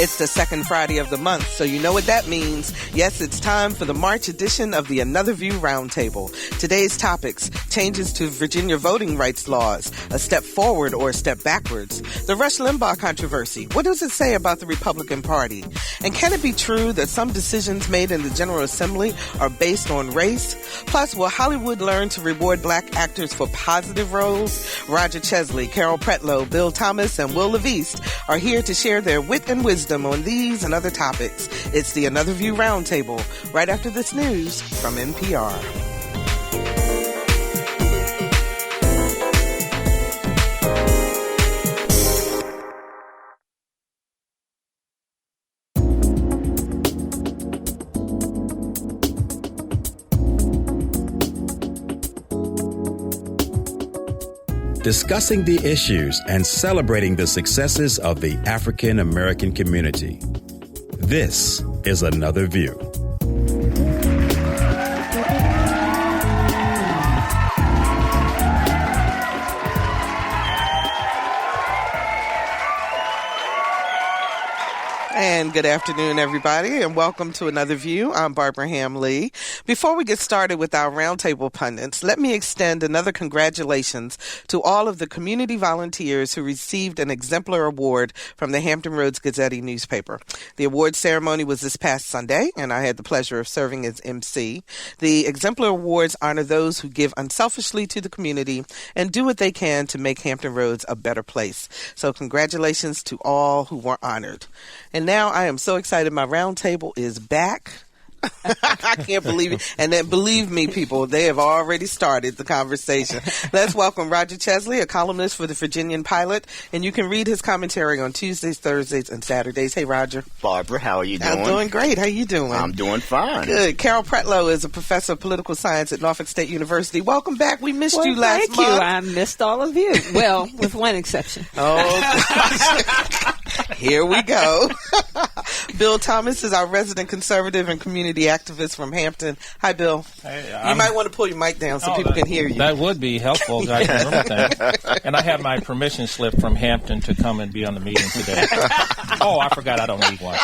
It's the second Friday of the month, so you know what that means. Yes, it's time for the March edition of the Another View Roundtable. Today's topics: changes to Virginia voting rights laws, a step forward or a step backwards, the Rush Limbaugh controversy, what does it say about the Republican Party, and can it be true that some decisions made in the General Assembly are based on race? Plus, will Hollywood learn to reward black actors for positive roles? Roger Chesley, Carol Pretlow, Bill Thomas, and Wil LaVeist are here to share their wit and wisdom on these and other topics. It's the Another View Roundtable, right after this news from NPR. Discussing the issues and celebrating the successes of the African American community. This is Another View. And good afternoon, everybody, and welcome to Another View. I'm Barbara Ham-Lee. Before we get started with our roundtable pundits, let me extend another congratulations to all of the community volunteers who received an exemplar award from the Hampton Roads Gazette newspaper. The award ceremony was this past Sunday, and I had the pleasure of serving as MC. The exemplar awards honor those who give unselfishly to the community and do what they can to make Hampton Roads a better place. So congratulations to all who were honored. And now I am so excited. My roundtable is back. I can't believe it. And then, believe me, people, they have already started the conversation. Let's welcome Roger Chesley, a columnist for the Virginian-Pilot. And you can read his commentary on Tuesdays, Thursdays, and Saturdays. Hey, Roger. Barbara, how are you doing? I'm doing great. How you doing? I'm doing fine. Good. Carol Pretlow is a professor of political science at Norfolk State University. Welcome back. We missed you last month. Thank you. I missed all of you. Well, with one exception. Oh, here we go. Bill Thomas is our resident conservative and community activist from Hampton. Hi, Bill. Hey, you might want to pull your mic down so people can hear you. That would be helpful. I can remember that. And I have my permission slip from Hampton to come and be on the meeting today. Oh, I forgot I don't need one.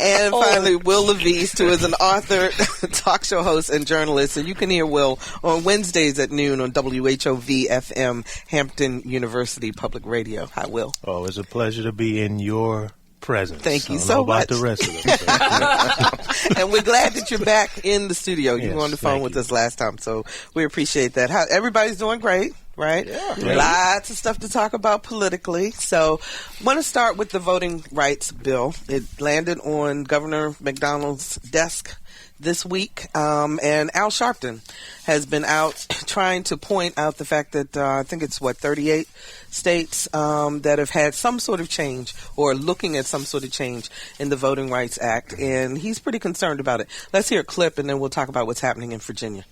And finally, Wil LaVeist, who is an author, talk show host, and journalist. And you can hear Will on Wednesdays at noon on WHRV-FM, Hampton University Public Radio. Hi, Will. Oh, it's a pleasure to be in your presence. Thank you so much. About the rest of them. And we're glad that you're back in the studio. You were on the phone with us last time, so we appreciate that. Everybody's doing great. Right? Yeah. Lots of stuff to talk about politically. So I want to start with the voting rights bill. It landed on Governor McDonald's desk this week. And Al Sharpton has been out trying to point out the fact that I think it's, 38 states that have had some sort of change or looking at some sort of change in the Voting Rights Act. And he's pretty concerned about it. Let's hear a clip and then we'll talk about what's happening in Virginia.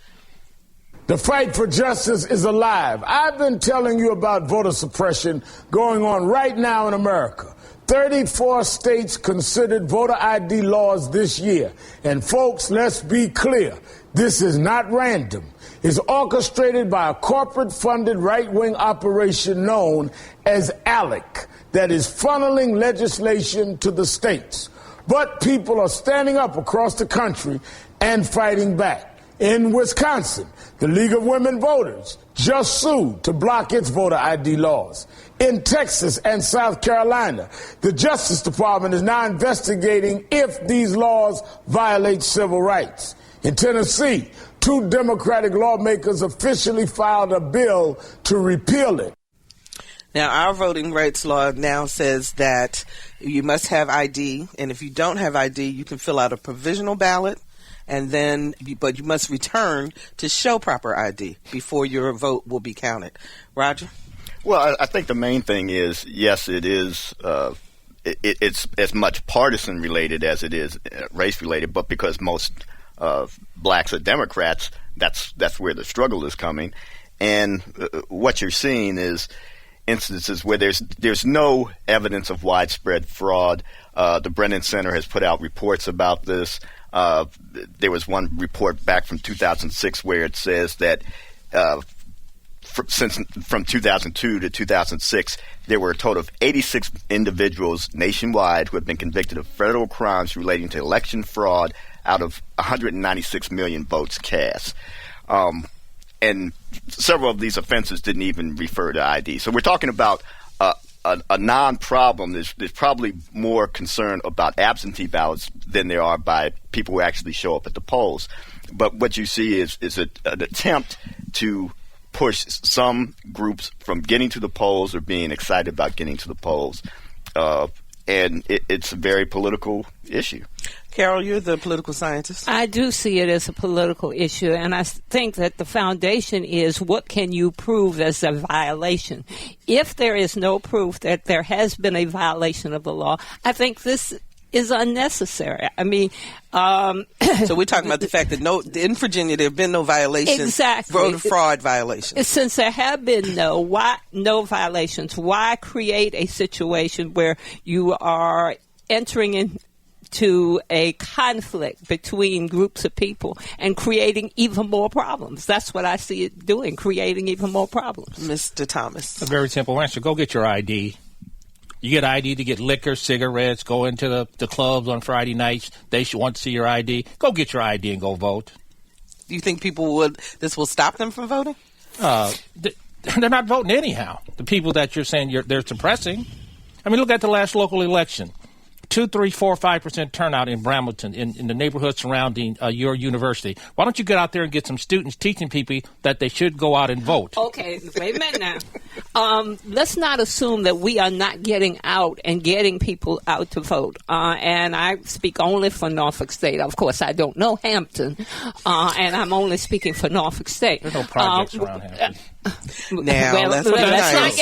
The fight for justice is alive. I've been telling you about voter suppression going on right now in America. 34 states considered voter ID laws this year. And folks, let's be clear. This is not random. It's orchestrated by a corporate-funded right-wing operation known as ALEC that is funneling legislation to the states. But people are standing up across the country and fighting back. In Wisconsin, the League of Women Voters just sued to block its voter ID laws. In Texas and South Carolina, the Justice Department is now investigating if these laws violate civil rights. In Tennessee, 2 Democratic lawmakers officially filed a bill to repeal it. Now, our voting rights law now says that you must have ID, and if you don't have ID, you can fill out a provisional ballot. But you must return to show proper ID before your vote will be counted. Roger? Well, I think the main thing is, yes, it is. It's as much partisan related as it is race related, but because most blacks are Democrats, that's where the struggle is coming. And what you're seeing is instances where there's no evidence of widespread fraud. The Brennan Center has put out reports about this. There was one report back from 2006 where it says that from 2002 to 2006, there were a total of 86 individuals nationwide who have been convicted of federal crimes relating to election fraud out of 196 million votes cast. And several of these offenses didn't even refer to ID. So we're talking about a non-problem. There's probably more concern about absentee ballots than there are by people who actually show up at the polls. But what you see is an attempt to push some groups from getting to the polls or being excited about getting to the polls. And it's a very political issue. Carol, you're the political scientist. I do see it as a political issue, and I think that the foundation is what can you prove as a violation. If there is no proof that there has been a violation of the law, I think this is unnecessary. I mean, so we're talking about the fact that in Virginia there have been no violations, exactly, voter fraud violations. Since there have been no violations, why create a situation where you are entering into a conflict between groups of people and creating even more problems? That's what I see it doing, creating even more problems. Mr. Thomas. A very simple answer. Go get your ID. You get ID to get liquor, cigarettes, go into the clubs on Friday nights. They should want to see your ID. Go get your ID and go vote. Do you think this will stop them from voting? They're not voting anyhow. The people that you're saying they're suppressing. I mean, look at the last local election. 2, 3, 4, 5% turnout in Brambleton, in the neighborhood surrounding your university. Why don't you get out there and get some students teaching people that they should go out and vote? Okay, wait a minute now. Let's not assume that we are not getting out and getting people out to vote. And I speak only for Norfolk State. Of course, I don't know Hampton, and I'm only speaking for Norfolk State. There's no projects around Hampton. Now, let's be nice.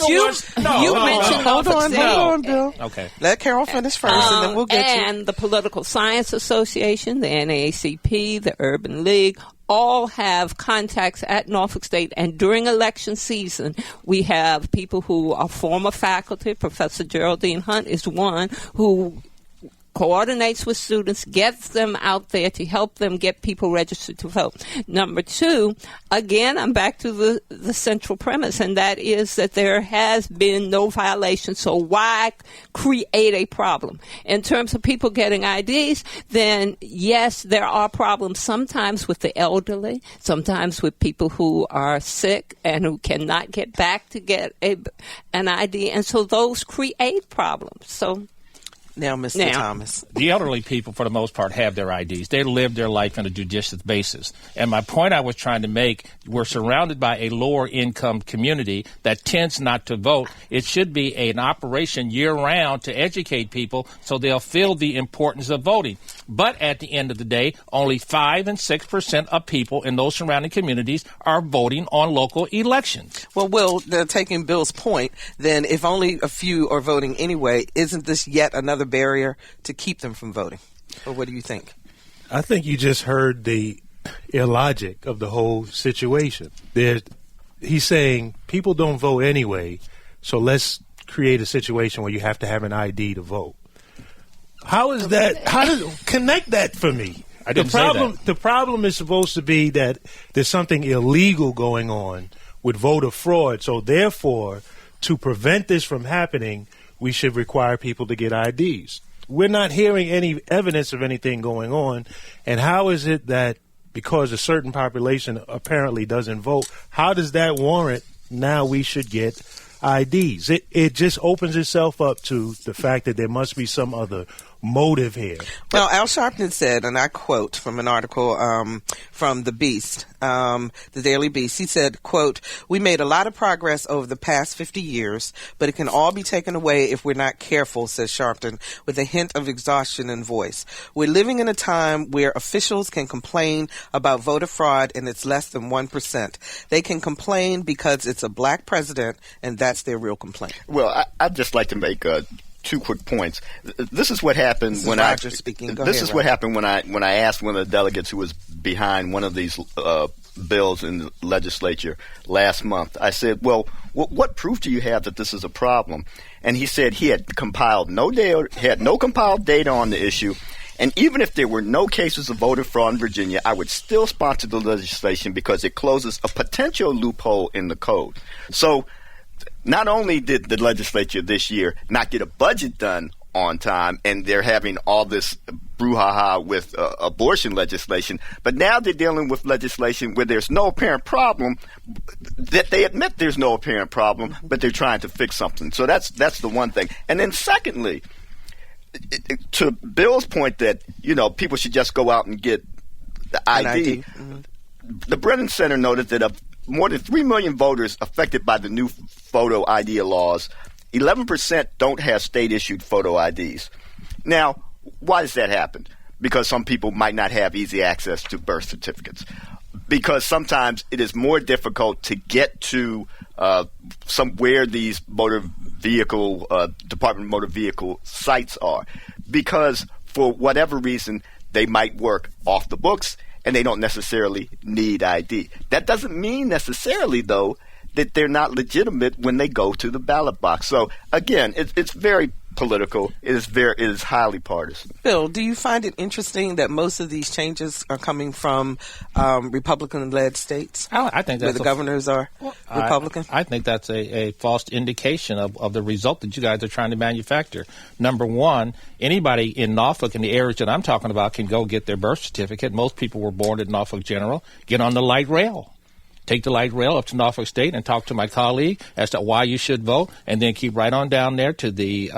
You mentioned Norfolk State. Hold on, Bill. Okay. Let Carol finish first, and then we'll get you. And the Political Science Association, the NAACP, the Urban League, all have contacts at Norfolk State. And during election season, we have people who are former faculty. Professor Geraldine Hunt is one who coordinates with students, gets them out there to help them get people registered to vote. Number two, again, I'm back to the central premise, and that is that there has been no violation, so why create a problem? In terms of people getting IDs, then yes, there are problems sometimes with the elderly, sometimes with people who are sick and who cannot get back to get an ID, and so those create problems. So Now, Mr. Thomas. The elderly people, for the most part, have their IDs. They live their life on a judicious basis. And my point I was trying to make, we're surrounded by a lower-income community that tends not to vote. It should be an operation year-round to educate people so they'll feel the importance of voting. But at the end of the day, only 5 and 6% of people in those surrounding communities are voting on local elections. Well, Will, taking Bill's point, then if only a few are voting anyway, isn't this yet another barrier to keep them from voting? Or what do you think? I think you just heard the illogic of the whole situation. He's saying people don't vote anyway, so let's create a situation where you have to have an ID to vote. How is that? How does connect that for me? I didn't say that. The problem is supposed to be that there's something illegal going on with voter fraud. So therefore, to prevent this from happening, we should require people to get IDs. We're not hearing any evidence of anything going on. And how is it that because a certain population apparently doesn't vote, how does that warrant now we should get IDs? It just opens itself up to the fact that there must be some other motive here. Well, Al Sharpton said, and I quote from an article from The Beast, the Daily Beast, he said, quote, "We made a lot of progress over the past 50 years, but it can all be taken away if we're not careful," says Sharpton, with a hint of exhaustion in voice. "We're living in a time where officials can complain about voter fraud and it's less than 1%. They can complain because it's a black president, and that's their real complaint." Well, I'd just like to make two quick points. This is what happened when Roger speaking. What happened when I asked one of the delegates who was behind one of these bills in the legislature last month. I said, "Well, what proof do you have that this is a problem?" And he said he had compiled no compiled data on the issue, And even if there were no cases of voter fraud in Virginia, I would still sponsor the legislation because it closes a potential loophole in the code. So not only did the legislature this year not get a budget done on time, and they're having all this brouhaha with abortion legislation, but now they're dealing with legislation where there's no apparent problem, that they admit there's no apparent problem, but they're trying to fix something. So that's the one thing. And then secondly, to Bill's point that, people should just go out and get the ID. Mm-hmm. The Brennan Center noted that of more than 3 million voters affected by the new photo ID laws, 11% don't have state-issued photo IDs. Now, why does that happen? Because some people might not have easy access to birth certificates. Because sometimes it is more difficult to get to where these motor vehicle, Department of Motor Vehicle sites are. Because for whatever reason, they might work off the books and they don't necessarily need ID. That doesn't mean necessarily, though, that they're not legitimate when they go to the ballot box. So again, it's very political. It is highly partisan. Bill, do you find it interesting that most of these changes are coming from Republican-led states? I think that's where the governors are Republican. I think that's a false indication of the result that you guys are trying to manufacture. Number one, anybody in Norfolk in the areas that I'm talking about can go get their birth certificate. Most people were born at Norfolk General. Get on the light rail. Take the light rail up to Norfolk State and talk to my colleague as to why you should vote, and then keep right on down there to the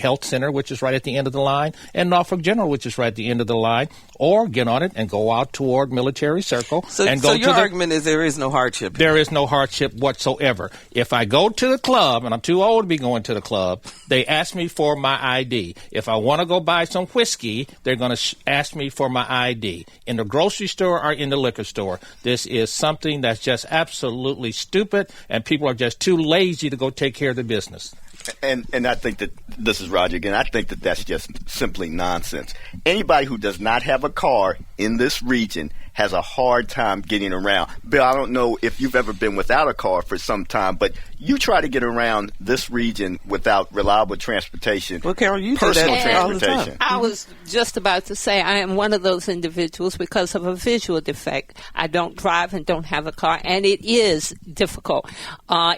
health center, which is right at the end of the line, and Norfolk General, which is right at the end of the line, or get on it and go out toward Military Circle. So your argument is there is no hardship. There is no hardship whatsoever. If I go to the club, and I'm too old to be going to the club, they ask me for my ID. If I want to go buy some whiskey, they're going to ask me for my ID. In the grocery store or in the liquor store, this is something that's just absolutely stupid, and people are just too lazy to go take care of the business. And I think that, this is Roger again, I think that that's just simply nonsense. Anybody who does not have a car in this region has a hard time getting around. Bill, I don't know if you've ever been without a car for some time, but you try to get around this region without reliable transportation. Well, Carol, you personal do that transportation. all the time. I was just about to say I am one of those individuals because of a visual defect. I don't drive and don't have a car, and it is difficult.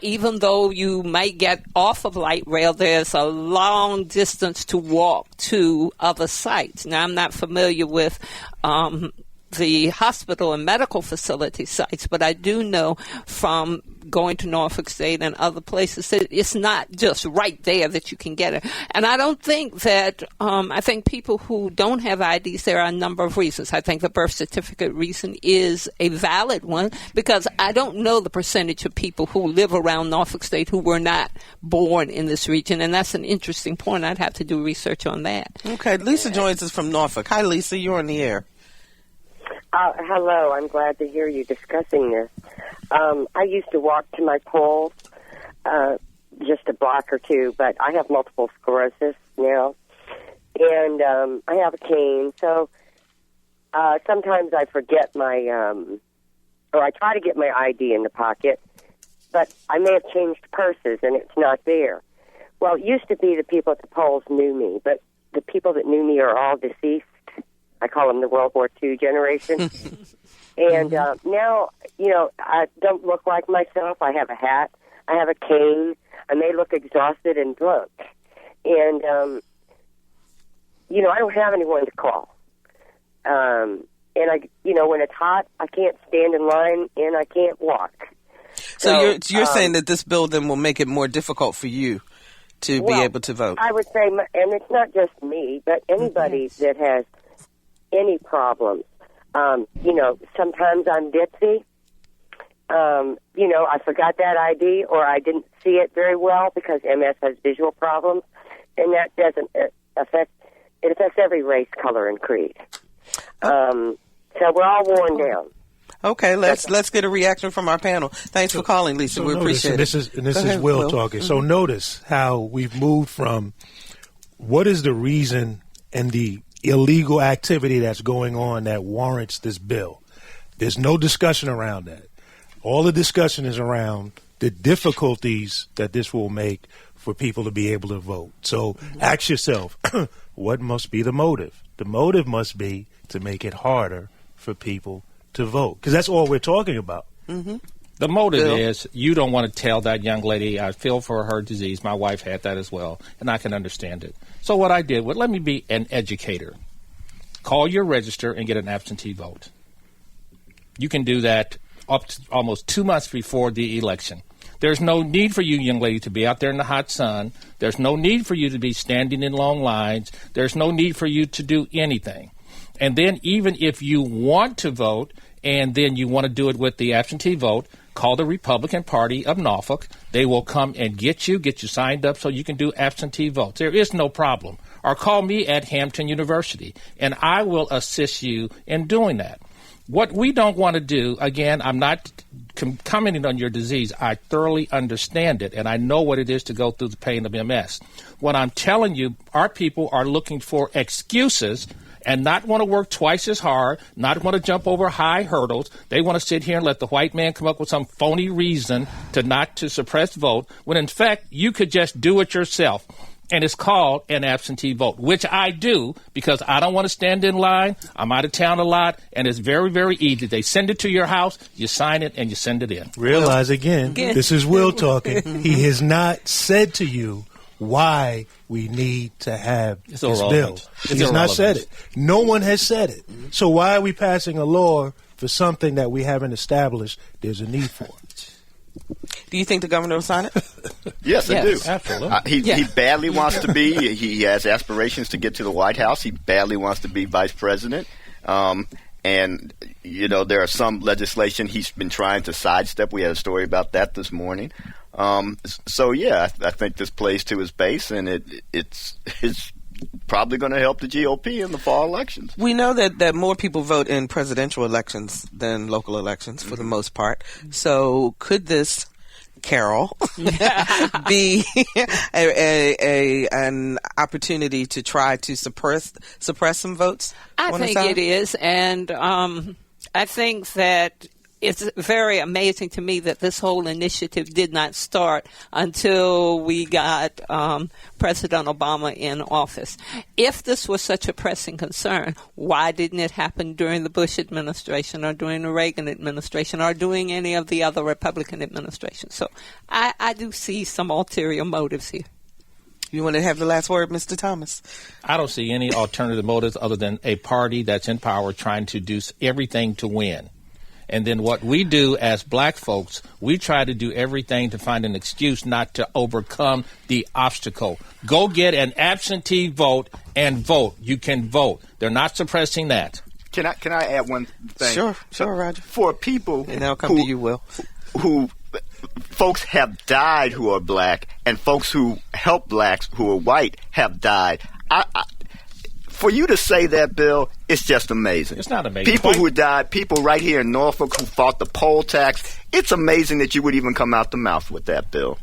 Even though you might get off of light rail, there's a long distance to walk to other sites. Now, I'm not familiar with the hospital and medical facility sites, but I do know from going to Norfolk State and other places that it's not just right there that you can get it. And I don't think that, I think people who don't have IDs, there are a number of reasons. I think the birth certificate reason is a valid one because I don't know the percentage of people who live around Norfolk State who were not born in this region, and that's an interesting point. I'd have to do research on that. Okay, Lisa joins us from Norfolk. Hi, Lisa, you're on the air. Hello, I'm glad to hear you discussing this. I used to walk to my polls just a block or two, but I have multiple sclerosis now, and I have a cane, so sometimes I forget my, or I try to get my ID in the pocket, but I may have changed purses and it's not there. Well, it used to be the people at the polls knew me, but the people that knew me are all deceased. I call them the World War II generation. And now, I don't look like myself. I have a hat. I have a cane. I may look exhausted and drunk. And, I don't have anyone to call. And, when it's hot, I can't stand in line and I can't walk. So you're saying that this bill then will make it more difficult for you to be able to vote? I would say, and it's not just me, but anybody that has any problems. Sometimes I'm ditzy. I forgot that ID or I didn't see it very well because MS has visual problems, and that doesn't affect every race, color, and creed. So we're all worn down. Okay, let's get a reaction from our panel. Thanks for calling, Lisa. We appreciate it. This is Will talking. So notice how we've moved from what is the reason and the illegal activity that's going on that warrants this bill. There's no discussion around that. All the discussion is around the difficulties that this will make for people to be able to vote. So ask yourself, what must be the motive? The motive must be to make it harder for people to vote, because that's all we're talking about. Mm-hmm. The motive is you don't want to tell that young lady, I feel for her disease. My wife had that as well, and I can understand it. So what I did, let me be an educator. Call your register and get an absentee vote. You can do that up to almost 2 months before the election. There's no need for you, young lady, to be out there in the hot sun. There's no need for you to be standing in long lines. There's no need for you to do anything. And then even if you want to vote and then you want to do it with the absentee vote, call the Republican Party of Norfolk. They will come and get you signed up so you can do absentee votes. There is no problem. Or call me at Hampton University, and I will assist you in doing that. What we don't want to do, again, I'm not commenting on your disease. I thoroughly understand it, and I know what it is to go through the pain of MS. What I'm telling you, our people are looking for excuses and not want to work twice as hard, not want to jump over high hurdles. They want to sit here and let the white man come up with some phony reason to suppress vote, when in fact you could just do it yourself. And it's called an absentee vote, which I do because I don't want to stand in line. I'm out of town a lot, and it's very, very easy. They send it to your house, you sign it, and you send it in. Realize again, this is Will talking. He has not said to you why we need to have this bill. He's not said it. No one has said it. So why are we passing a law for something that we haven't established there's a need for? Do you think the governor will sign it? Yes, I do. Absolutely. He badly wants to be. He has aspirations to get to the White House. He badly wants to be vice president. And, you know, there are some legislation he's been trying to sidestep. We had a story about that this morning. So, yeah, I think this plays to his base, and it's probably going to help the GOP in the fall elections. We know that more people vote in presidential elections than local elections for the most part. So could this, Carol, be an opportunity to try to suppress some votes? I think it is, and I think that it's very amazing to me that this whole initiative did not start until we got President Obama in office. If this was such a pressing concern, why didn't it happen during the Bush administration or during the Reagan administration or during any of the other Republican administrations? So I do see some ulterior motives here. You want to have the last word, Mr. Thomas? I don't see any alternative motives other than a party that's in power trying to do everything to win. And then what we do as black folks, we try to do everything to find an excuse not to overcome the obstacle. Go get an absentee vote and vote. You can vote. They're not suppressing that. Can I add one thing? Sure, Roger. For people and I'll come to you, Will. Who folks have died who are black, and folks who help blacks who are white have died. For you to say that, Bill, it's just amazing. It's not amazing. People who died, people right here in Norfolk who fought the poll tax, it's amazing that you would even come out the mouth with that, Bill.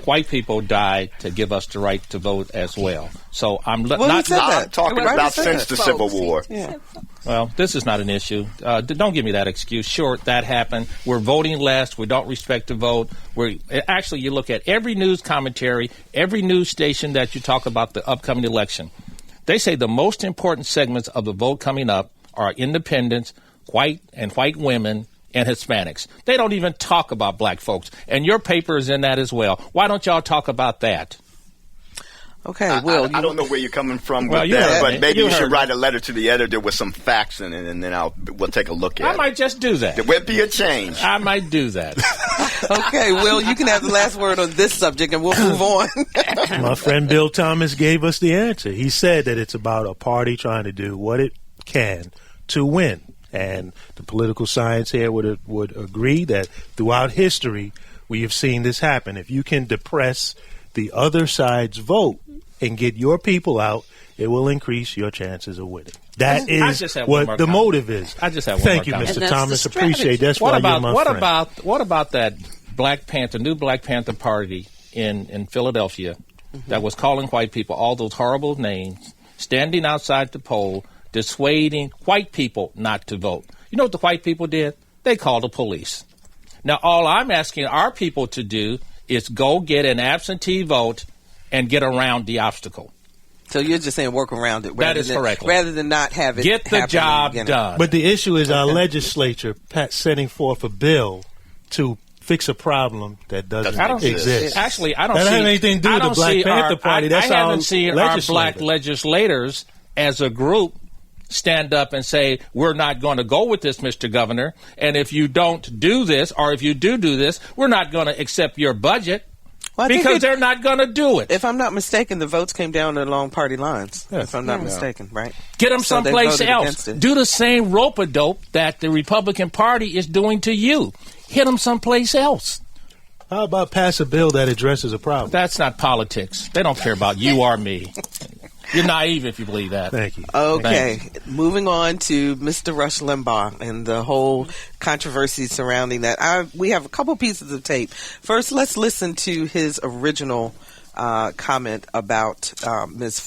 White people died to give us the right to vote as well. So I'm not talking about since the Civil War. Yeah. Well, this is not an issue. Don't give me that excuse. Sure, that happened. We're voting less. We don't respect the vote. Actually, you look at every news commentary, every news station that you talk about the upcoming election. They say the most important segments of the vote coming up are independents, white women, and Hispanics. They don't even talk about black folks. And your paper is in that as well. Why don't y'all talk about that? Okay, Will. I don't know where you're coming from with that, but maybe you should write a letter to the editor with some facts in it, and then we'll take a look at it. I might just do that. There will be a change. I might do that. Okay, Will, you can have the last word on this subject, and we'll move on. My friend Bill Thomas gave us the answer. He said that it's about a party trying to do what it can to win. And the political science here would agree that throughout history, we have seen this happen. If you can depress the other side's vote and get your people out, it will increase your chances of winning. That is what the motive is. I just have one Thank you, more Mr. Thomas. Appreciate that's why you're my friend. What about that Black Panther, new Black Panther Party in Philadelphia that was calling white people all those horrible names, standing outside the poll, dissuading white people not to vote? You know what the white people did? They called the police. Now, all I'm asking our people to do is go get an absentee vote and get around the obstacle. So you're just saying work around it. That is correct. Rather than not have it get the job done. But the issue is our legislature setting forth a bill to fix a problem that doesn't exist. Actually, I don't that see... That have anything to do with the Black Panther Party. That's I haven't seen our black legislators as a group stand up and say, we're not going to go with this, Mr. Governor, and if you don't do this, or if you do this, we're not going to accept your budget. Well, because they're not going to do it. If I'm not mistaken, the votes came down along party lines. Yes. If I'm not mistaken, right? Get them someplace else. Do the same rope-a-dope that the Republican Party is doing to you. Hit them someplace else. How about pass a bill that addresses a problem? That's not politics. They don't care about you or me. You're naive if you believe that. Thank you. Okay, Thanks. Moving on to Mr. Rush Limbaugh and the whole controversy surrounding that. We have a couple pieces of tape. First, let's listen to his original comment about Ms.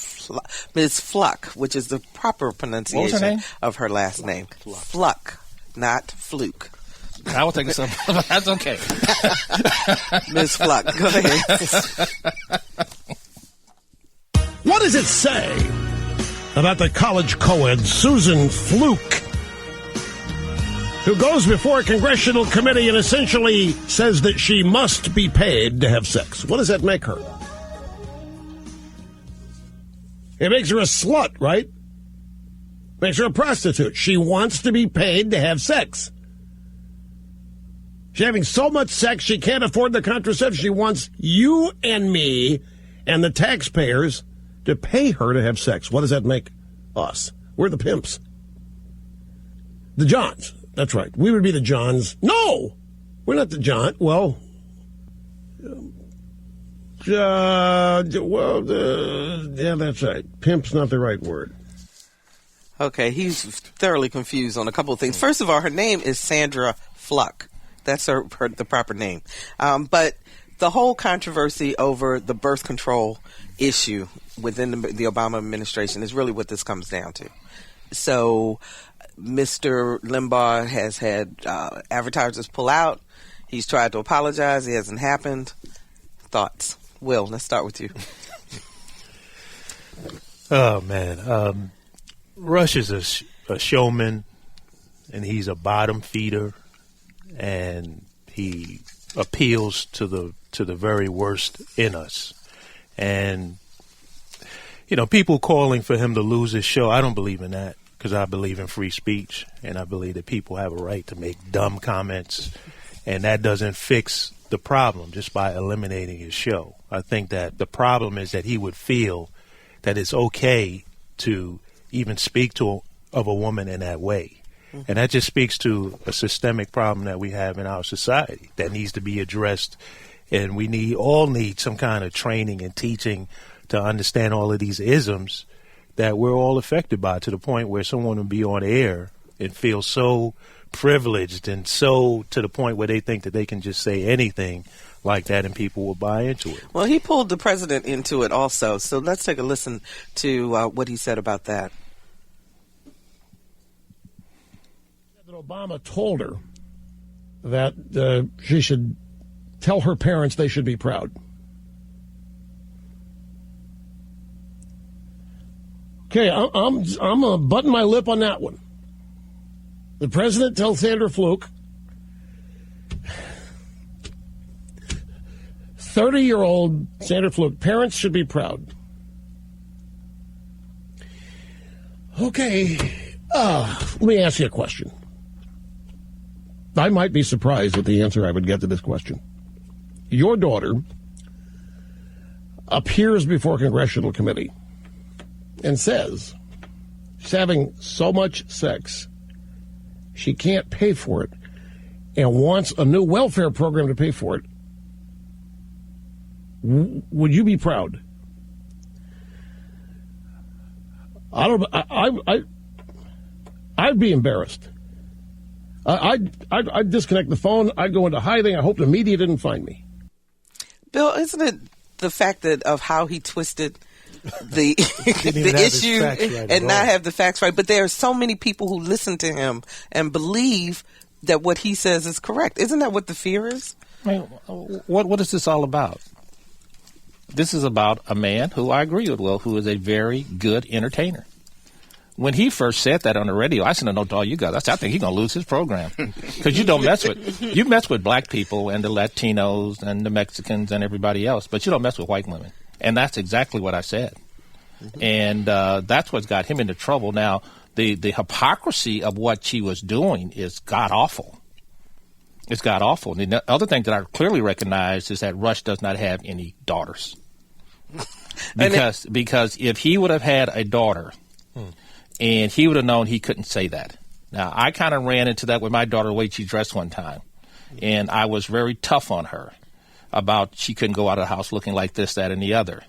Fluck, which is the proper pronunciation of her last name. Fluck, not Fluke. I will take something. That's okay. Ms. Fluck, go ahead. What does it say about the college co-ed Susan Fluke, who goes before a congressional committee and essentially says that she must be paid to have sex? What does that make her? It makes her a slut, right? Makes her a prostitute. She wants to be paid to have sex. She's having so much sex she can't afford the contraception. She wants you and me and the taxpayers to pay her to have sex. What does that make us? We're the pimps. The Johns. That's right. We would be the Johns. No! We're not the John. Well, yeah, that's right. Pimp's not the right word. Okay, he's thoroughly confused on a couple of things. First of all, her name is Sandra Fluck. That's the proper name. But the whole controversy over the birth control issue within the Obama administration is really what this comes down to. So Mr. Limbaugh has had advertisers pull out. He's tried to apologize. It hasn't happened. Thoughts? Will, let's start with you. Oh, man. Rush is a showman, and he's a bottom feeder, and he appeals to the very worst in us. And, you know, people calling for him to lose his show, I don't believe in that, because I believe in free speech, and I believe that people have a right to make dumb comments, and that doesn't fix the problem just by eliminating his show. I think that the problem is that he would feel that it's okay to even speak of a woman in that way. And that just speaks to a systemic problem that we have in our society that needs to be addressed. And we all need some kind of training and teaching to understand all of these isms that we're all affected by, to the point where someone will be on air and feel so privileged and so to the point where they think that they can just say anything like that and people will buy into it. Well, he pulled the president into it also. So let's take a listen to what he said about that. Obama told her that she should tell her parents they should be proud. Okay, I'm gonna button my lip on that one. The president tells Sandra Fluke, 30-year-old Sandra Fluke, parents should be proud. Okay, let me ask you a question. I might be surprised at the answer I would get to this question. Your daughter appears before a congressional committee and says she's having so much sex she can't pay for it and wants a new welfare program to pay for it. Would you be proud? I'd be embarrassed. I'd disconnect the phone. I'd go into hiding. I hope the media didn't find me. Bill, isn't it the fact that of how he twisted the issue and not have the facts right? But there are so many people who listen to him and believe that what he says is correct. Isn't that what the fear is? I mean, what is this all about? This is about a man who I agree with, Will, who is a very good entertainer. When he first said that on the radio, I sent a note to all you guys. I said, I think he's going to lose his program. Because you mess with black people and the Latinos and the Mexicans and everybody else, but you don't mess with white women. And that's exactly what I said. And that's what's got him into trouble. Now, the hypocrisy of what she was doing is god-awful. It's god-awful. And the other thing that I clearly recognize is that Rush does not have any daughters. Because if he would have had a daughter, and he would have known he couldn't say that. Now, I kind of ran into that with my daughter, the way she dressed one time. And I was very tough on her about she couldn't go out of the house looking like this, that, and the other.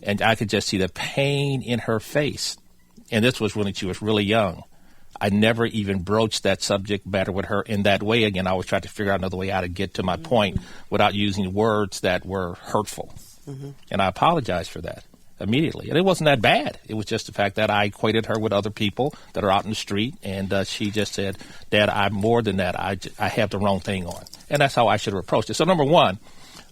And I could just see the pain in her face. And this was when she was really young. I never even broached that subject matter with her in that way again. I always tried to figure out another way how to get to my point without using words that were hurtful. And I apologized for that immediately. And it wasn't that bad. It was just the fact that I equated her with other people that are out in the street. And she just said, Dad, I'm more than that. I have the wrong thing on. And that's how I should have approached it. So, number one,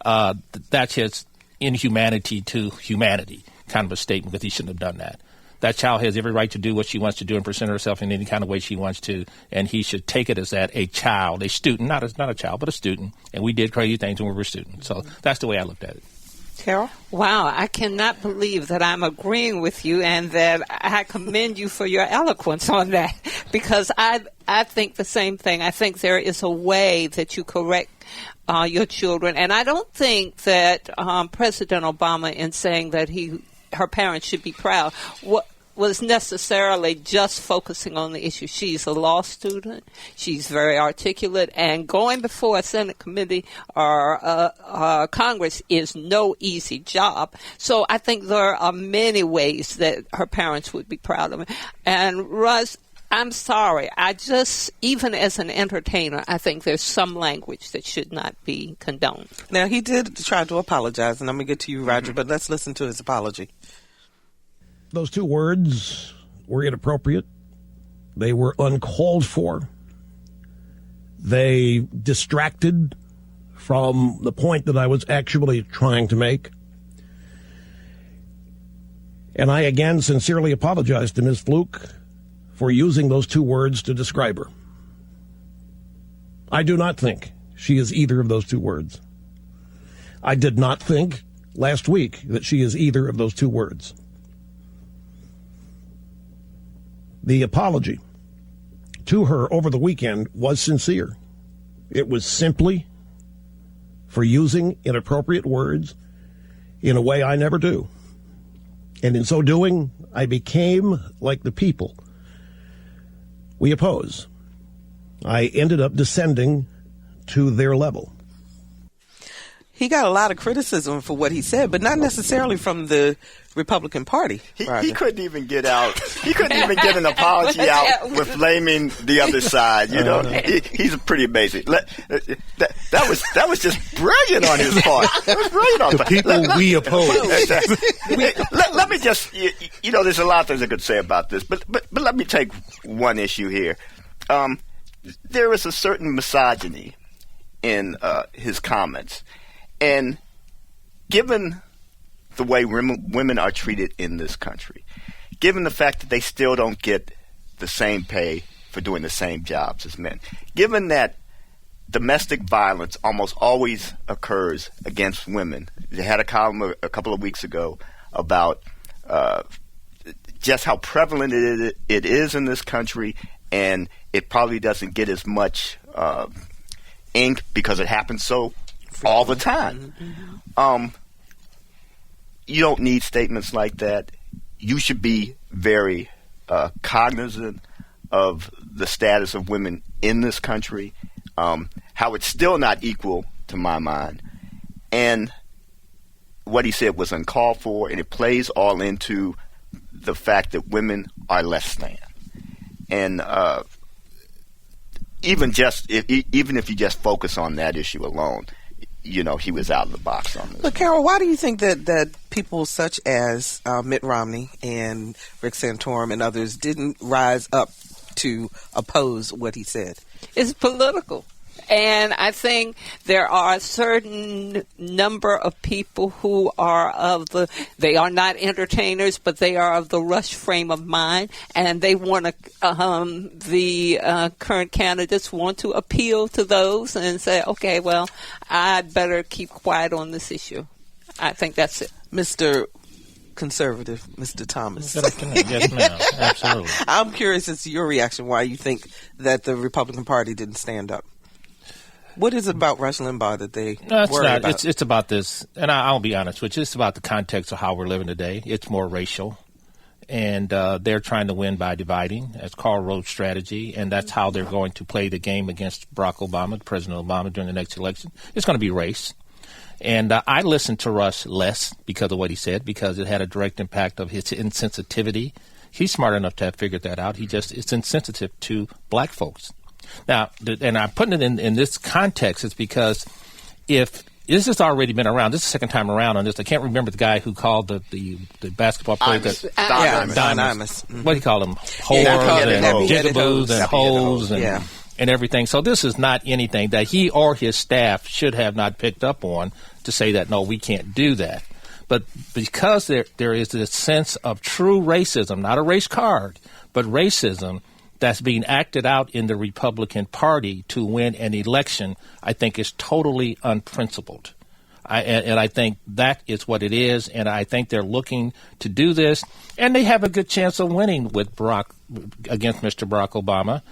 that's his inhumanity to humanity kind of a statement, because he shouldn't have done that. That child has every right to do what she wants to do and present herself in any kind of way she wants to, and he should take it as that a child, a student, not a child, but a student, and we did crazy things when we were students. So that's the way I looked at it. Carol? Wow, I cannot believe that I'm agreeing with you and that I commend you for your eloquence on that, because I think the same thing. I think there is a way that you correct your children, and I don't think that President Obama, in saying that her parents should be proud, was necessarily just focusing on the issue. She's a law student. She's very articulate, and going before a Senate committee or Congress is no easy job. So I think there are many ways that her parents would be proud of her. And Russ, I'm sorry. Even as an entertainer, I think there's some language that should not be condoned. Now, he did try to apologize, and I'm going to get to you, Roger, but let's listen to his apology. Those two words were inappropriate. They were uncalled for. They distracted from the point that I was actually trying to make. And I again sincerely apologize to Ms. Fluke for using those two words to describe her. I do not think she is either of those two words. I did not think last week that she is either of those two words. The apology to her over the weekend was sincere. It was simply for using inappropriate words in a way I never do. And in so doing, I became like the people we oppose. I ended up descending to their level. He got a lot of criticism for what he said, but not necessarily from the Republican Party. He couldn't even get out. He couldn't even get an apology out with blaming the other side. You know, he's pretty basic. That was just brilliant on his part. That was brilliant on the people we oppose. Let me just, there's a lot of things I could say about this, but let me take one issue here. There is a certain misogyny in his comments. And given the way women are treated in this country, given the fact that they still don't get the same pay for doing the same jobs as men, given that domestic violence almost always occurs against women. They had a column a couple of weeks ago about just how prevalent it is in this country, and it probably doesn't get as much ink because it happens so all the time. You don't need statements like that. You should be very cognizant of the status of women in this country, how it's still not equal to my mind. And what he said was uncalled for, and it plays all into the fact that women are less than. And even if you just focus on that issue alone, he was out of the box on this. But Carol, why do you think that people such as Mitt Romney and Rick Santorum and others didn't rise up to oppose what he said? It's political. And I think there are a certain number of people who are they are not entertainers, but they are of the Rush frame of mind, and they want to, the current candidates want to appeal to those and say, okay, well, I better keep quiet on this issue. I think that's it. Mr. Conservative, Mr. Thomas. Yes, ma'am. Absolutely. I'm curious as to your reaction, why you think that the Republican Party didn't stand up. What is it about Rush Limbaugh that they worry about? It's about this, and I'll be honest with you, it's about the context of how we're living today. It's more racial, and they're trying to win by dividing. That's Karl Rove's strategy, and that's how they're going to play the game against Barack Obama, President Obama, during the next election. It's going to be race. And I listened to Rush less because of what he said, because it had a direct impact of his insensitivity. He's smart enough to have figured that out. It's insensitive to black folks. Now, and I'm putting it in this context, it's because if this has already been around, this is the second time around on this. I can't remember the guy who called the basketball player. Don Imus. Mm-hmm. What do you call them? Whores and jigaboos and hoes and everything. So this is not anything that he or his staff should have not picked up on to say that, no, we can't do that. But because there is this sense of true racism, not a race card, but racism, that's being acted out in the Republican Party to win an election, I think is totally unprincipled. And I think that is what it is, and I think they're looking to do this, and they have a good chance of winning with against Mr. Barack Obama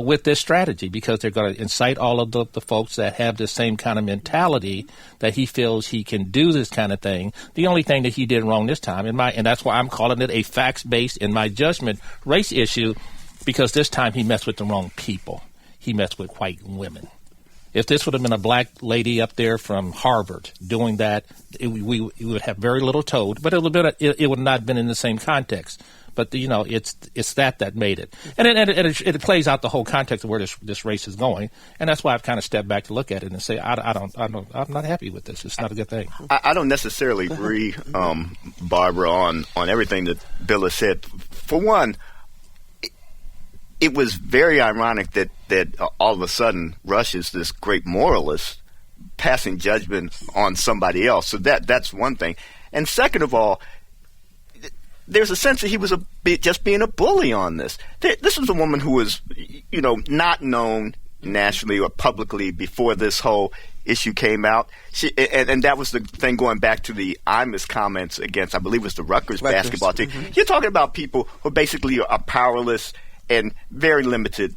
with this strategy, because they're going to incite all of the folks that have the same kind of mentality that he feels he can do this kind of thing. The only thing that he did wrong this time, and that's why I'm calling it a facts-based, in my judgment, race issue, because this time he messed with the wrong people. He messed with white women. If this would have been a black lady up there from Harvard doing that, we would have very little told, but it would not have been in the same context. But it's that made it, and it plays out the whole context of where this race is going, and that's why I've kind of stepped back to look at it and say I'm not happy with this. It's not a good thing. I don't necessarily agree, Barbara, on everything that Bill has said. For one, it was very ironic that all of a sudden Rush is this great moralist passing judgment on somebody else. So that's one thing. And second of all, there's a sense that he was just being a bully on this. This was a woman who was, not known nationally or publicly before this whole issue came out. And that was the thing, going back to the Imus comments against, I believe it was the Rutgers basketball team. Mm-hmm. You're talking about people who basically are powerless and very limited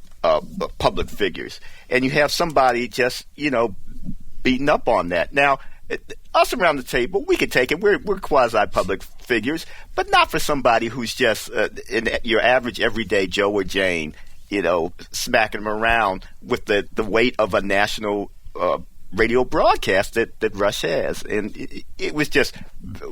public figures. And you have somebody just, beating up on that. Now, us around the table, we could take it. We're quasi-public figures, but not for somebody who's just your average everyday Joe or Jane, smacking them around with the weight of a national radio broadcast that Rush has. And it was just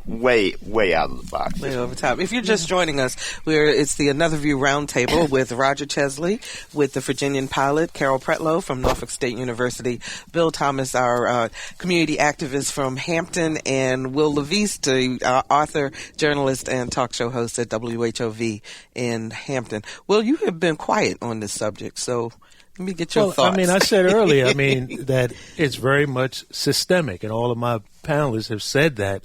way out of the box. Way over top. If you're just joining us, it's the Another View Roundtable with Roger Chesley, with the Virginian-Pilot, Carol Pretlow from Norfolk State University, Bill Thomas, our community activist from Hampton, and Wil LaVeist, author, journalist, and talk show host at WHRV in Hampton. Well, you have been quiet on this subject, so let me get your thoughts. I said earlier, that it's very much systemic, and all of my panelists have said that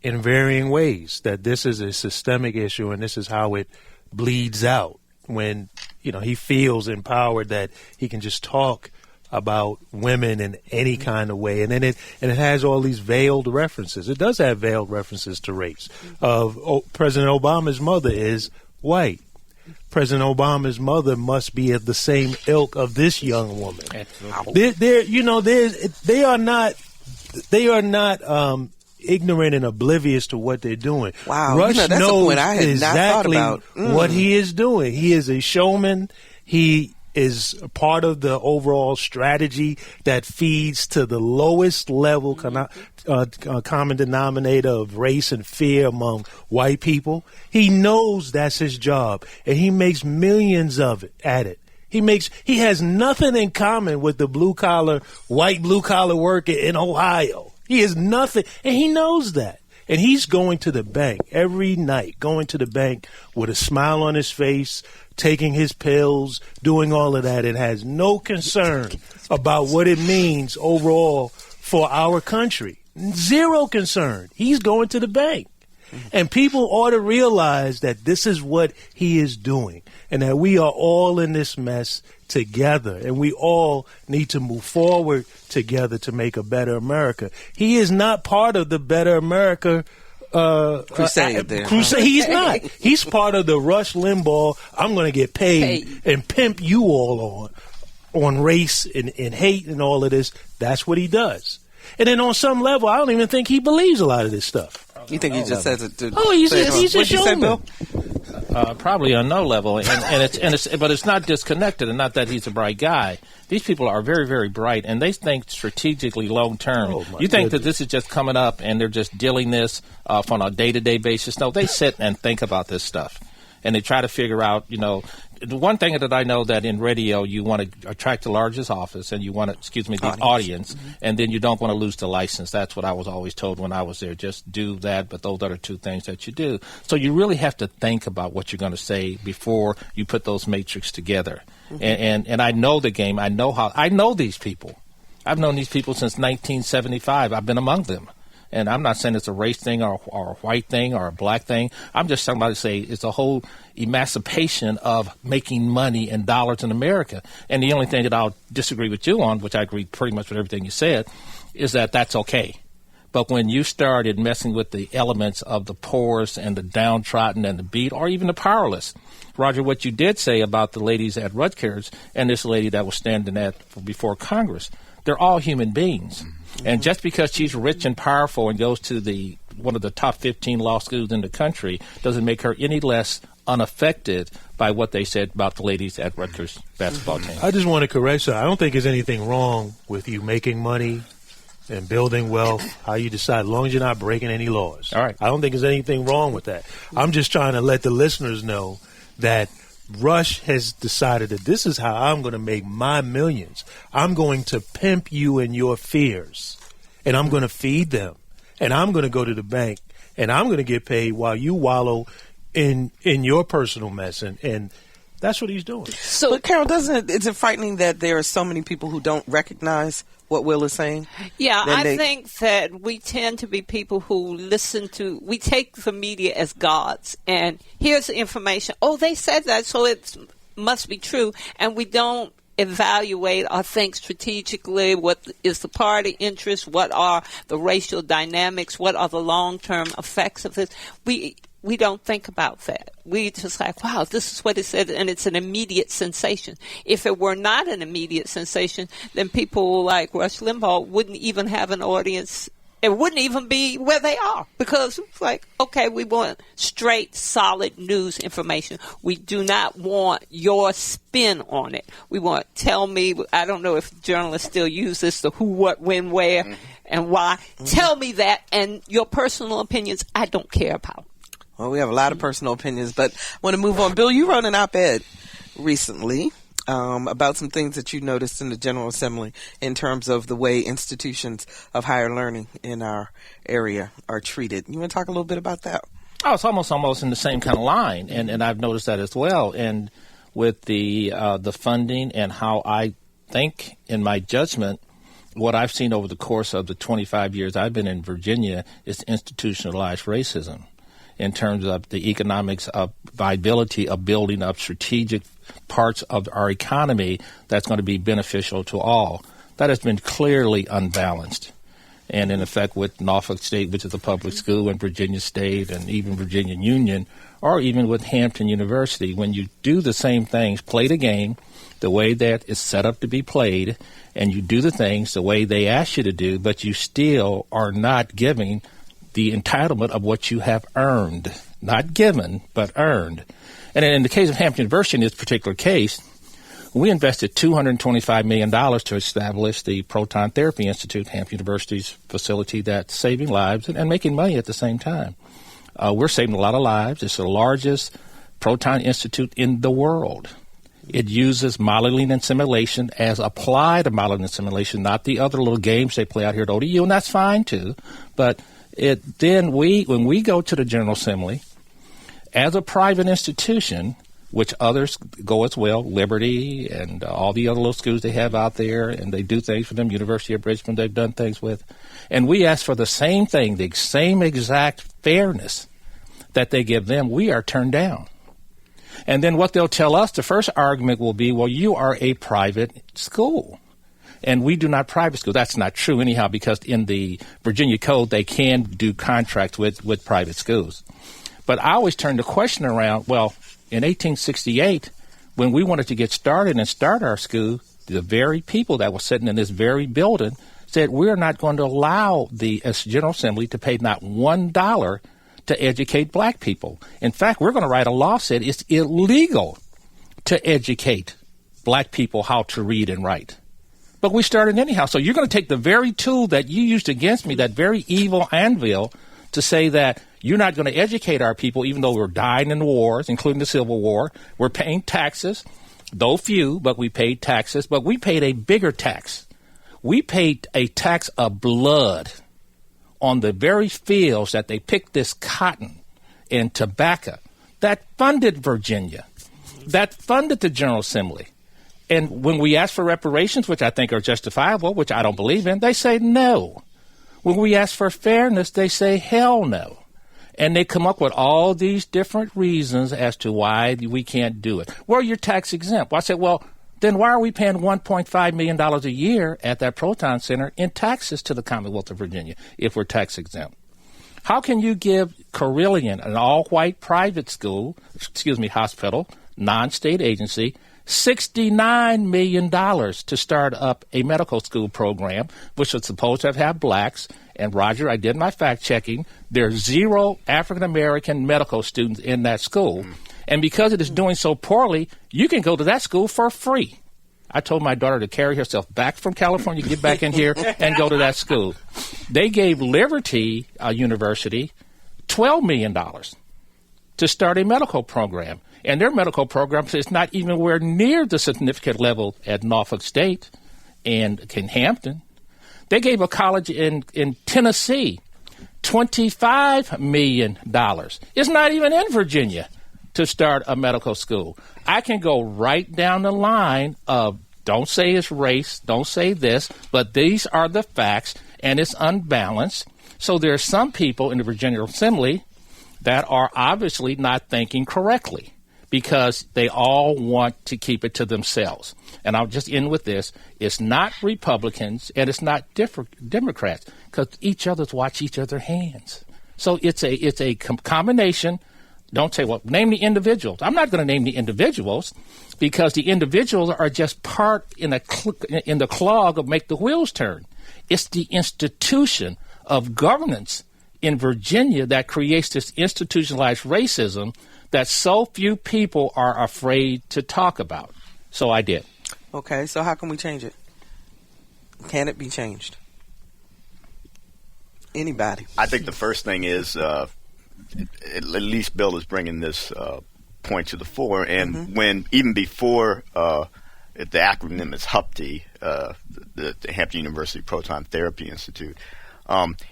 in varying ways, that this is a systemic issue, and this is how it bleeds out when, he feels empowered that he can just talk about women in any kind of way. And then it has all these veiled references. It does have veiled references to race. President Obama's mother is white. President Obama's mother must be of the same ilk of this young woman. They are not ignorant and oblivious to what they're doing. Wow, Rush that's knows a point I had exactly not thought about. What he is doing. He is a showman. He is part of the overall strategy that feeds to the lowest level common denominator of race and fear among white people. He knows that's his job, and he makes millions of it at it. He has nothing in common with the white blue collar worker in Ohio. He is nothing, and he knows that. And he's going to the bank every night, going to the bank with a smile on his face, taking his pills, doing all of that, and has no concern about what it means overall for our country. Zero concern. He's going to the bank. And people ought to realize that this is what he is doing and that we are all in this mess together and we all need to move forward together to make a better America. He is not part of the Better America crusade there. Crusade. He's not. He's part of the Rush Limbaugh, I'm going to get paid and pimp you all on race and hate and all of this. That's what he does. And then on some level, I don't even think he believes a lot of this stuff. You think he just says it to... Oh, he's a showman. Probably on no level, but it's not disconnected, and not that he's a bright guy. These people are very, very bright, and they think strategically long term. You think that this is just coming up, and they're just dealing this on a day-to-day basis? No, they sit and think about this stuff, and they try to figure out, the one thing that I know that in radio you want to attract the largest office and you want to, the audience, and then you don't want to lose the license. That's what I was always told when I was there. Just do that, but those are the two things that you do. So you really have to think about what you're going to say before you put those matrix together. And I know the game. I know these people. I've known these people since 1975. I've been among them. And I'm not saying it's a race thing or a white thing or a black thing. I'm just talking about to say it's a whole emancipation of making money and dollars in America. And the only thing that I'll disagree with you on, which I agree pretty much with everything you said, is that that's okay. But when you started messing with the elements of the poorest and the downtrodden and the beat or even the powerless, Roger, what you did say about the ladies at Rutgers and this lady that was standing before Congress, they're all human beings. And just because she's rich and powerful and goes to one of the top 15 law schools in the country doesn't make her any less unaffected by what they said about the ladies at Rutgers basketball team. I just want to correct you. I don't think there's anything wrong with you making money and building wealth, how you decide, as long as you're not breaking any laws. All right. I don't think there's anything wrong with that. I'm just trying to let the listeners know that Rush has decided that this is how I'm going to make my millions. I'm going to pimp you and your fears, and I'm going to feed them, and I'm going to go to the bank, and I'm going to get paid while you wallow in your personal mess, and that's what he's doing. So, Carol, is it frightening that there are so many people who don't recognize what Wil is saying? Yeah, I think that we tend to be people who we take the media as gods, and here's the information. Oh, they said that, so it must be true, and we don't evaluate or think strategically what is the party interest, what are the racial dynamics, what are the long-term effects of this. We don't think about that. We just like, wow, this is what it said, and it's an immediate sensation. If it were not an immediate sensation, then people like Rush Limbaugh wouldn't even have an audience. It wouldn't even be where they are, because it's like, okay, we want straight, solid news information. We do not want your spin on it. We want, tell me, I don't know if journalists still use this, the who, what, when, where, and why. Tell me that, and your personal opinions, I don't care about. Well, we have a lot of personal opinions, but I want to move on. Bill, you wrote an op-ed recently about some things that you noticed in the General Assembly in terms of the way institutions of higher learning in our area are treated. You want to talk a little bit about that? Oh, it's almost in the same kind of line, and I've noticed that as well. And with the funding and how I think, in my judgment, what I've seen over the course of the 25 years I've been in Virginia is institutionalized racism, in terms of the economics of viability of building up strategic parts of our economy that's going to be beneficial to all. That has been clearly unbalanced. And in effect, with Norfolk State, which is a public school, and Virginia State, and even Virginia Union, or even with Hampton University, when you do the same things, play the game the way that it's set up to be played, and you do the things the way they ask you to do, but you still are not giving the entitlement of what you have earned, not given, but earned. And in the case of Hampton University, in this particular case, we invested $225 million to establish the Proton Therapy Institute, Hampton University's facility that's saving lives and making money at the same time. We're saving a lot of lives. It's the largest proton institute in the world. It uses modeling and simulation as applied to modeling and simulation, not the other little games they play out here at ODU, and that's fine too. But Then when we go to the General Assembly, as a private institution, which others go as well, Liberty and all the other little schools they have out there, and they do things for them, University of Richmond they've done things with, and we ask for the same thing, the same exact fairness that they give them, we are turned down. And then what they'll tell us, the first argument will be, well, you are a private school. And we do not private school. That's not true anyhow, because in the Virginia Code, they can do contracts with private schools. But I always turn the question around, well, in 1868, when we wanted to get started and start our school, the very people that were sitting in this very building said, we're not going to allow the General Assembly to pay not $1 to educate black people. In fact, we're going to write a law that said it's illegal to educate black people how to read and write. But we started anyhow. So you're going to take the very tool that you used against me, that very evil anvil, to say that you're not going to educate our people, even though we're dying in wars, including the Civil War. We're paying taxes, though few, but we paid taxes. But we paid a bigger tax. We paid a tax of blood on the very fields that they picked this cotton and tobacco that funded Virginia, that funded the General Assembly. And when we ask for reparations, which I think are justifiable, which I don't believe in, they say no. When we ask for fairness, they say hell no. And they come up with all these different reasons as to why we can't do it. Well, you're tax exempt. Well, I said, well, then why are we paying $1.5 million a year at that Proton Center in taxes to the Commonwealth of Virginia if we're tax exempt? How can you give Carilion, an all-white private school, hospital, non-state agency, $69 million to start up a medical school program, which was supposed to have blacks? And, Roger, I did my fact-checking. There are 0 African-American medical students in that school. And because it is doing so poorly, you can go to that school for free. I told my daughter to carry herself back from California, get back in here, and go to that school. They gave Liberty University $12 million to start a medical program. And their medical program is not even anywhere near the significant level at Norfolk State and in Hampton. They gave a college in Tennessee $25 million. It's not even in Virginia to start a medical school. I can go right down the line of don't say it's race, don't say this, but these are the facts, and it's unbalanced. So there are some people in the Virginia Assembly that are obviously not thinking correctly because they all want to keep it to themselves. And I'll just end with this. It's not Republicans and it's not Democrats because each other's watch each other's hands. So it's a combination. Don't say, well, name the individuals. I'm not going to name the individuals because the individuals are just part in the clog of make the wheels turn. It's the institution of governance in Virginia that creates this institutionalized racism that so few people are afraid to talk about. So I did. Okay, so how can we change it? Can it be changed? Anybody? I think the first thing is at least Bill is bringing this point to the fore. And when even before the acronym is HUPTI, the Hampton University Proton Therapy Institute,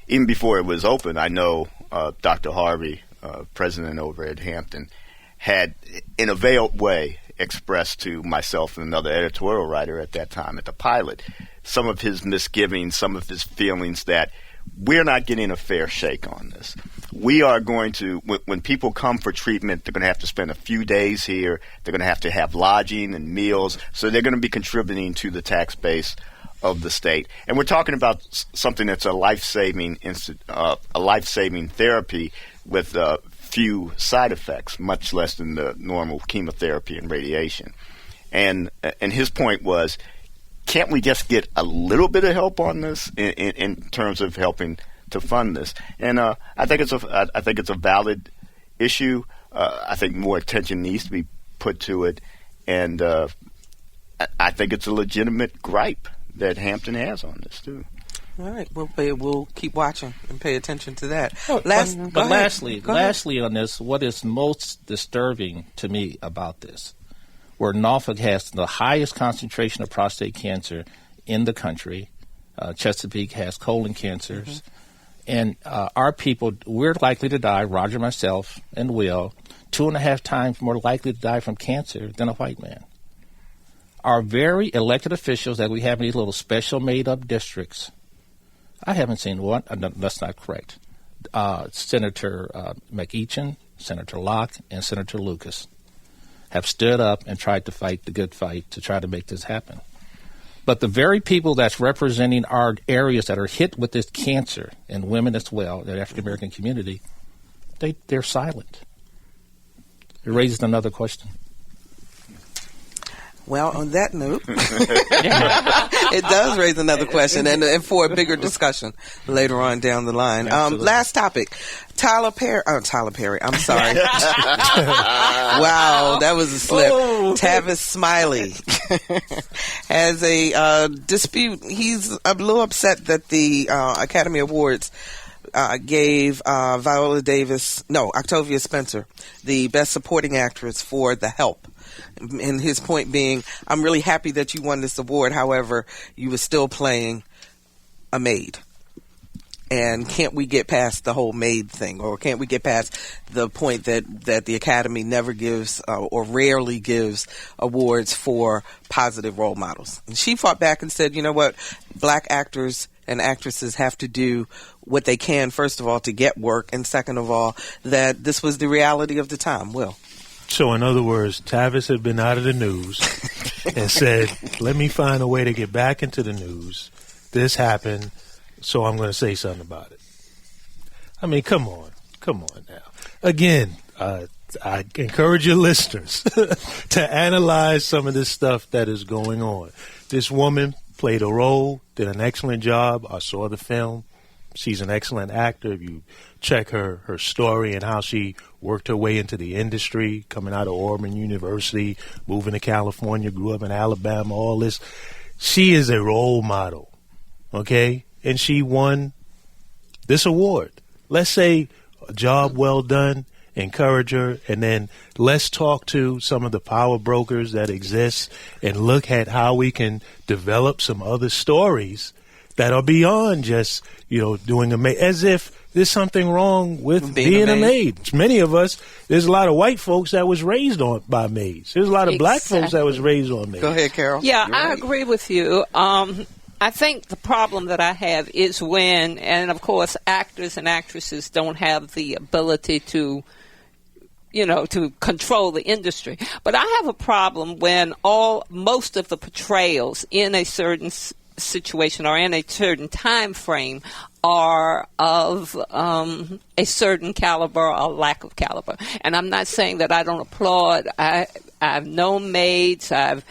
even before it was open, I know Dr. Harvey, president over at Hampton, had in a veiled way expressed to myself and another editorial writer at that time at the Pilot some of his misgivings, some of his feelings that we're not getting a fair shake on this. We are going to, when people come for treatment, they're going to have to spend a few days here. They're going to have lodging and meals. So they're going to be contributing to the tax base of the state. And we're talking about something that's a life-saving therapy with few side effects, much less than the normal chemotherapy and radiation. And his point was, can't we just get a little bit of help on this in terms of helping to fund this? And I think it's a valid issue. I think more attention needs to be put to it, and I think it's a legitimate gripe that Hampton has on this too. All right, we'll keep watching and pay attention to that. Lastly on this, what is most disturbing to me about this, where Norfolk has the highest concentration of prostate cancer in the country, Chesapeake has colon cancers, And our people, we're likely to die, Roger, myself, and Will, 2.5 times more likely to die from cancer than a white man. Our very elected officials that we have in these little special made-up districts, I haven't seen one. No, that's not correct. Senator McEachin, Senator Locke, and Senator Lucas have stood up and tried to fight the good fight to try to make this happen. But the very people that's representing our areas that are hit with this cancer, and women as well, the African-American community, they're silent. It raises another question. Well, on that note, it does raise another question, and for a bigger discussion later on down the line. Last topic. Tyler Perry. I'm sorry. Wow, that was a slip. Oh. Tavis Smiley has a dispute. He's a little upset that the Academy Awards gave Octavia Spencer the Best Supporting Actress for The Help. And his point being, I'm really happy that you won this award. However, you were still playing a maid. And can't we get past the whole maid thing? Or can't we get past the point that the Academy never gives or rarely gives awards for positive role models? And she fought back and said, you know what? Black actors and actresses have to do what they can, first of all, to get work. And second of all, that this was the reality of the time. Will. So, in other words, Tavis had been out of the news and said, let me find a way to get back into the news. This happened, so I'm going to say something about it. I mean, come on now. Again, I encourage your listeners to analyze some of this stuff that is going on. This woman played a role, did an excellent job. I saw the film. She's an excellent actor. If you check her story and how she worked her way into the industry, coming out of Auburn University, moving to California, grew up in Alabama, all this. She is a role model, okay? And she won this award. Let's say a job well done, encourage her, and then let's talk to some of the power brokers that exist and look at how we can develop some other stories that are beyond just, doing a maid. As if there's something wrong with being a maid. Many of us, there's a lot of white folks that was raised by maids. There's a lot of black folks that was raised on maids. Go ahead, Carol. Yeah, I agree with you. I think the problem that I have is when, and of course, actors and actresses don't have the ability to control the industry. But I have a problem when most of the portrayals in a certain situation or in a certain time frame are of a certain caliber or lack of caliber. And I'm not saying that I don't applaud. I've known maids. I've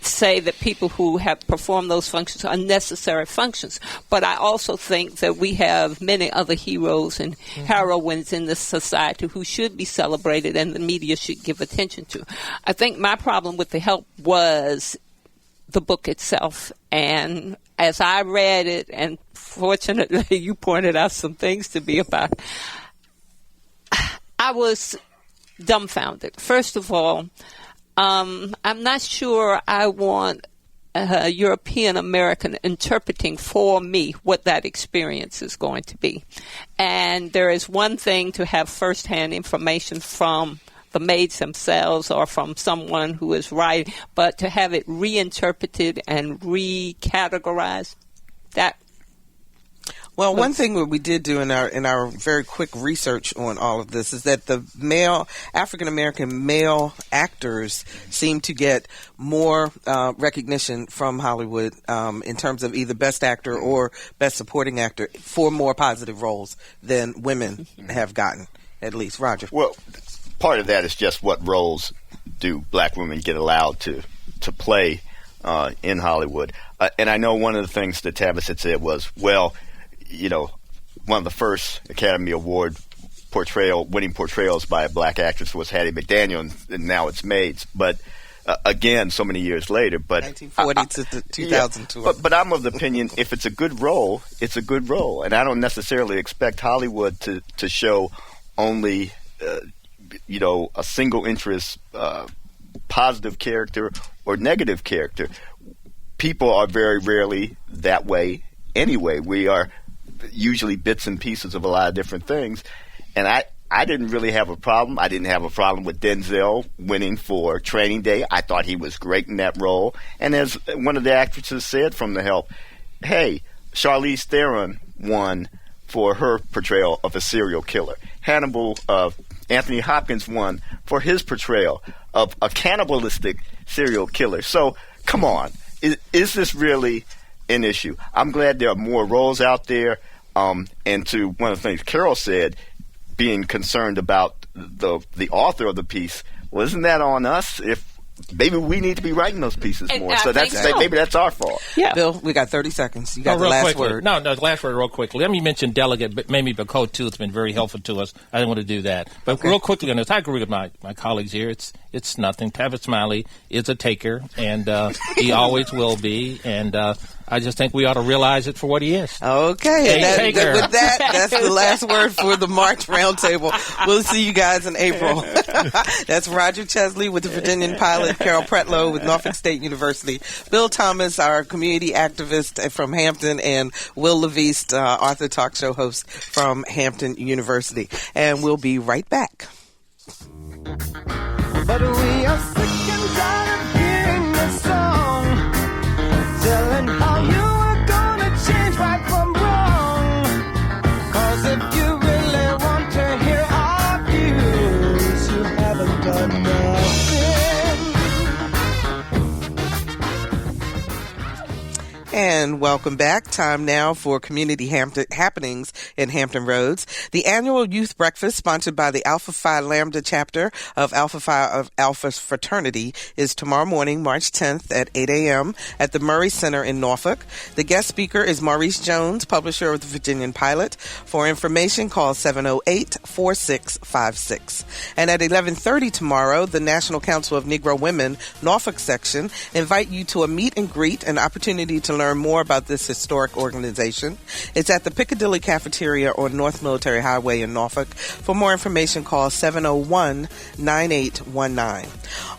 say that people who have performed those functions are necessary functions. But I also think that we have many other heroes and heroines in this society who should be celebrated and the media should give attention to. I think my problem with The Help was the book itself. And as I read it, and fortunately you pointed out some things to me about it, I was dumbfounded. First of all, I'm not sure I want a European American interpreting for me what that experience is going to be. And there is one thing to have firsthand information from the maids themselves or from someone who is writing, but to have it reinterpreted and recategorized, that. Well, one thing that we did do in our very quick research on all of this is that the African American male actors seem to get more recognition from Hollywood in terms of either Best Actor or Best Supporting Actor for more positive roles than women have gotten, at least. Roger. Well, part of that is just what roles do black women get allowed to play in Hollywood. And I know one of the things that Tavis had said was, well, one of the first Academy Award winning portrayals by a black actress was Hattie McDaniel, and now it's maids. But again, so many years later. But 1940 to 2002. Yeah, but I'm of the opinion, if it's a good role, it's a good role. And I don't necessarily expect Hollywood to show only a single interest positive character or negative character. People are very rarely that way anyway. We are usually bits and pieces of a lot of different things. And I didn't really have a problem. I didn't have a problem with Denzel winning for Training Day. I thought he was great in that role. And as one of the actresses said from The Help, hey, Charlize Theron won for her portrayal of a serial killer. Anthony Hopkins won for his portrayal of a cannibalistic serial killer. So, come on. Is this really an issue? I'm glad there are more roles out there. And to one of the things Carol said, being concerned about the author of the piece, well, isn't that on us? If maybe we need to be writing those pieces more. So maybe that's our fault. Yeah. Bill, we got 30 seconds. You got the last word. No, the last word real quickly. Let me mention Delegate Mamie Bacot, too. It's been very helpful to us. I didn't want to do that. But real quickly on this, I agree with my colleagues here. It's nothing. Tavis Smiley is a taker, and he always will be. And I just think we ought to realize it for what he is. Okay. With that, that's the last word for the March Roundtable. We'll see you guys in April. That's Roger Chesley with the Virginian-Pilot, Carol Pretlow with Norfolk State University, Bill Thomas, our community activist from Hampton, and Wil LaVeist, author talk show host from Hampton University. And we'll be right back. But we are sick and tired of hearing this song, telling how you are gonna change right from wrong. 'Cause if you really want to hear our views, you haven't done nothing. And welcome back. Time now for community happenings in Hampton Roads. The annual youth breakfast sponsored by the Alpha Phi Lambda chapter of Alpha Phi of Alpha Fraternity is tomorrow morning, March 10th at 8 a.m. at the Murray Center in Norfolk. The guest speaker is Maurice Jones, publisher of the Virginian-Pilot. For information, call 708-4656. And at 11:30 tomorrow, the National Council of Negro Women Norfolk section invite you to a meet and greet, an opportunity to learn more about this historic organization. It's at the Piccadilly Cafeteria on North Military Highway in Norfolk. For more information, call 701-9819.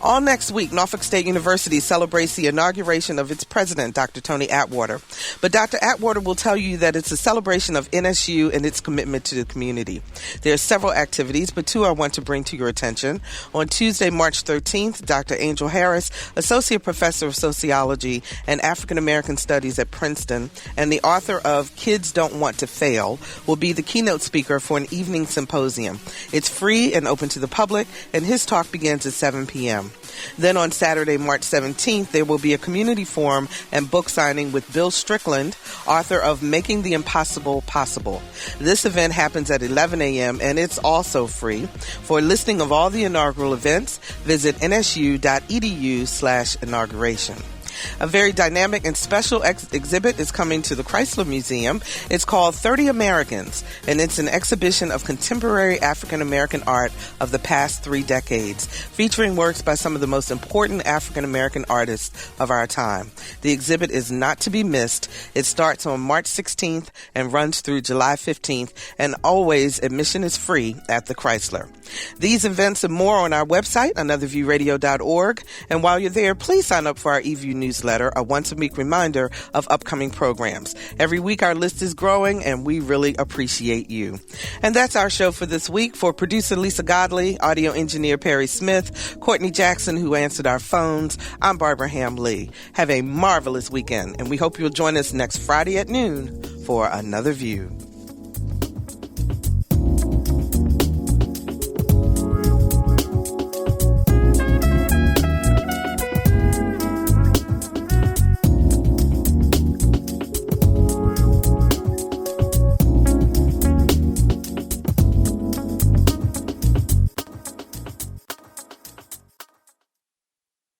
All next week, Norfolk State University celebrates the inauguration of its president, Dr. Tony Atwater. But Dr. Atwater will tell you that it's a celebration of NSU and its commitment to the community. There are several activities, but two I want to bring to your attention. On Tuesday, March 13th, Dr. Angel Harris, Associate Professor of Sociology and African American Studies at Princeton and the author of Kids Don't Want to Fail, will be the keynote speaker for an evening symposium. It's free and open to the public, and his talk begins at 7 p.m. Then on Saturday, March 17th, there will be a community forum and book signing with Bill Strickland, author of Making the Impossible Possible. This event happens at 11 a.m. and it's also free. For a listing of all the inaugural events, visit nsu.edu/inauguration. A very dynamic and special exhibit is coming to the Chrysler Museum. It's called 30 Americans, and it's an exhibition of contemporary African American art of the past 3 decades, featuring works by some of the most important African American artists of our time. The exhibit is not to be missed. It starts on March 16th and runs through July 15th, and always admission is free at the Chrysler. These events and more on our website, anotherviewradio.org, and while you're there, please sign up for our eView newsletter, a once-a-week reminder of upcoming programs. Every week our list is growing, and we really appreciate you. And that's our show for this week. For producer Lisa Godley, audio engineer Perry Smith, Courtney Jackson, who answered our phones, I'm Barbara Ham Lee. Have a marvelous weekend, and we hope you'll join us next Friday at noon for Another View.